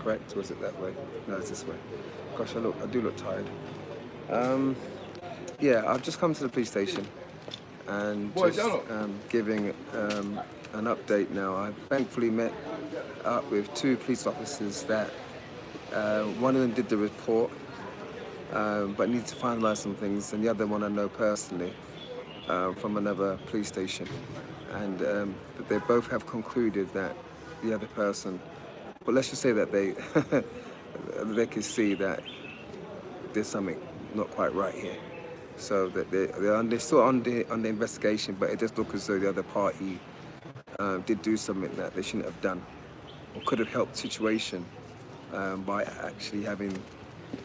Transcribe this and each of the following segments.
correct, or is it that way? No, it's this way. Gosh, I do look tired. Yeah, I've just come to the police station and just giving an update now. I've thankfully met up with two police officers that one of them did the report, but needs to finalise some things, and the other one I know personally from another police station, and they both have concluded that the other person, well, let's just say that they they can see that there's something not quite right here. So that they're still on the investigation, but it does look as though the other party did do something that they shouldn't have done, or could have helped the situation by actually having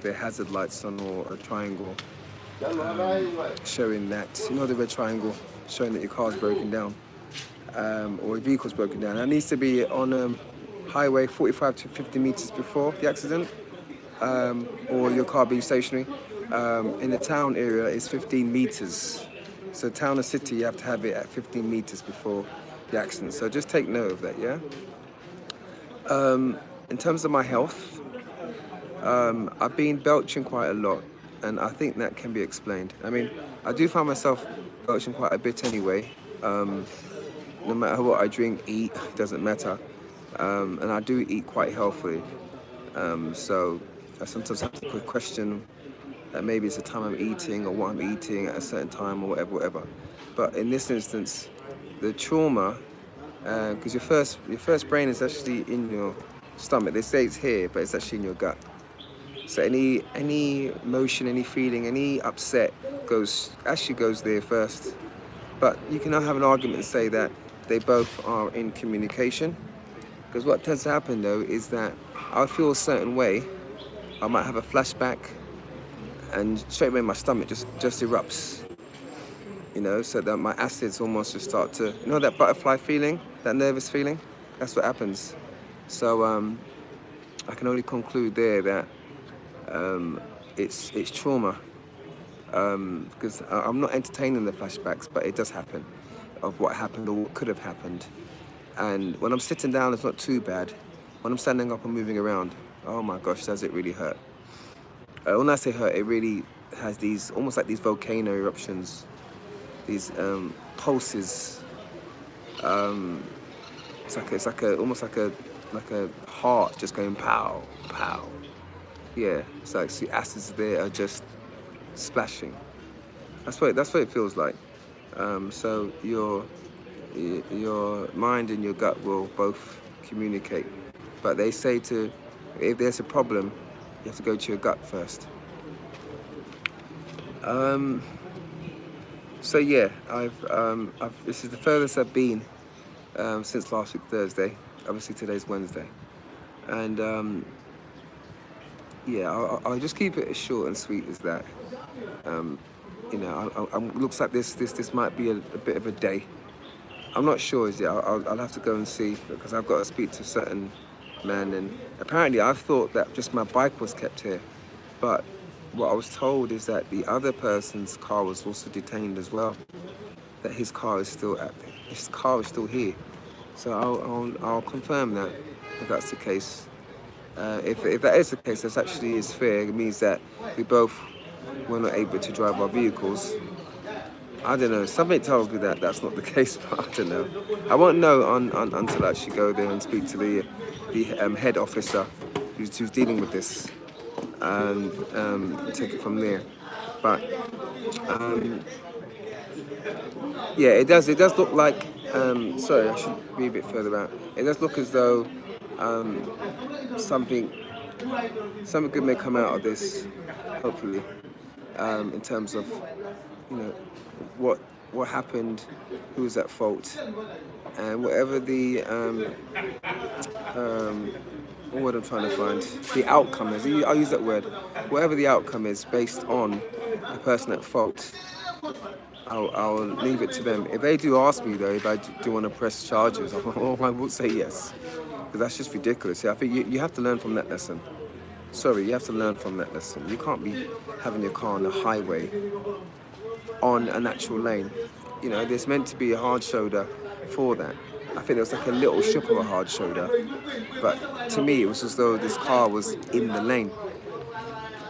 their hazard lights on, or a triangle showing that, you know, the red triangle showing that your car's broken down, or your vehicle's broken down. That needs to be on highway 45 to 50 meters before the accident, or your car being stationary. In the town area, it's 15 meters. So town or city, you have to have it at 15 meters before the accident. So just take note of that, yeah? In terms of my health, I've been belching quite a lot, and I think that can be explained. I mean, I do find myself belching quite a bit anyway. No matter what I drink, eat, doesn't matter. And I do eat quite healthily. So I sometimes have to question that maybe it's the time I'm eating, or what I'm eating at a certain time, or whatever. But in this instance, the trauma, because your first brain is actually in your stomach. They say it's here, but it's actually in your gut. So any emotion, any feeling, any upset goes there first. But you can now have an argument and say that they both are in communication. Because what tends to happen though is that I'll feel a certain way, I might have a flashback, and straight away my stomach just erupts, you know, so that my acids almost just start to, you know, that butterfly feeling, that nervous feeling, that's what happens. So I can only conclude there that it's trauma, because I'm not entertaining the flashbacks, but it does happen, of what happened or what could have happened. And when I'm sitting down, it's not too bad. When I'm standing up and moving around, oh my gosh, does it really hurt? When I say hurt, it really has these, almost like these volcano eruptions, these pulses. It's like almost like a heart just going pow, pow. Yeah, it's like the acids there are just splashing. That's what it feels like. So your mind and your gut will both communicate, but they say if there's a problem, you have to go to your gut first. So yeah, this is the furthest I've been since last week Thursday. Obviously today's Wednesday, and yeah, I'll just keep it as short and sweet as that. You know, looks like this might be a bit of a day. I'm not sure as yet. I'll have to go and see, because I've got to speak to a certain man, and apparently I've thought that just my bike was kept here, but what I was told is that the other person's car was also detained as well. That his car is still here. So I'll confirm that if that's the case. If that is the case, that actually is fair. It means that we both were not able to drive our vehicles. I don't know. Something tells me that that's not the case, but I don't know. I won't know until I actually go there and speak to the head officer who's dealing with this, and take it from there. But yeah, it does look like. Sorry, I should be a bit further out. It does look as though something good may come out of this, hopefully, in terms of, you know, what happened, who was at fault, and whatever the what I'm trying to find, the outcome is. I'll use that word. Whatever the outcome is, based on the person at fault, I'll leave it to them. If they do ask me though, if I do want to press charges, I will say yes, because that's just ridiculous. Yeah, I think you have to learn from that lesson. Sorry, you have to learn from that lesson. You can't be having your car on the highway on a natural lane. You know, there's meant to be a hard shoulder for that. I think there was like a little strip of a hard shoulder, but to me, it was as though this car was in the lane,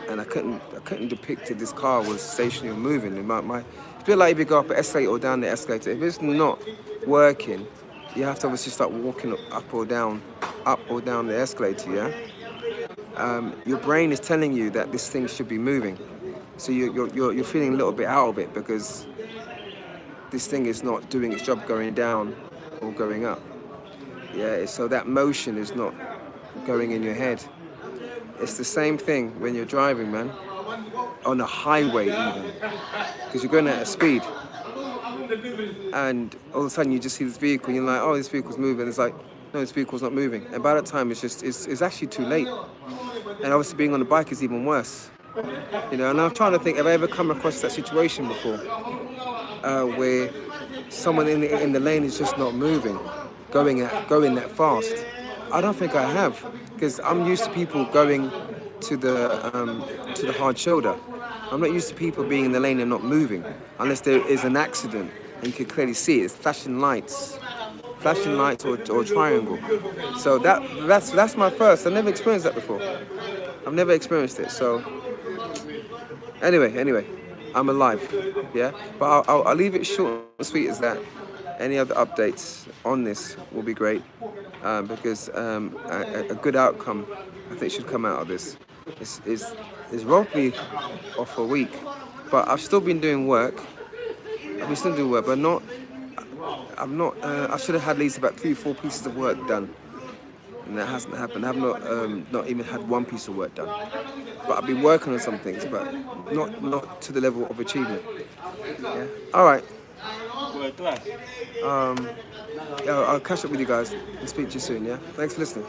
and I couldn't depict if this car was stationary or moving. It's a bit like if you go up an escalator or down the escalator. If it's not working, you have to obviously start walking up or down the escalator. Yeah. Your brain is telling you that this thing should be moving, so you're feeling a little bit out of it because this thing is not doing its job going down or going up. Yeah, so that motion is not going in your head. It's the same thing when you're driving, man, on a highway even, because you're going at a speed, and all of a sudden you just see this vehicle, and you're like, oh, this vehicle's moving. It's like, no, this vehicle's not moving. And by that time, it's actually too late. And obviously being on the bike is even worse. You know, and I'm trying to think, have I ever come across that situation before, where someone in the lane is just not moving, going that fast? I don't think I have, because I'm used to people going to the hard shoulder. I'm not used to people being in the lane and not moving, unless there is an accident and you can clearly see it. It's flashing lights or triangle. So that's my first. I've never experienced that before. I've never experienced it. So anyway, I'm alive. Yeah, but I'll leave it short and sweet as that. Any other updates on this will be great, because a good outcome, I think, should come out of this. It's robbed me off a week, but I've still been doing work. I've been still doing work, but not. I'm not. I should have had at least about 3-4 pieces of work done, and that hasn't happened. I've not even had one piece of work done. But I've been working on some things, but not to the level of achievement. Yeah. All right. I'll catch up with you guys and speak to you soon. Yeah. Thanks for listening.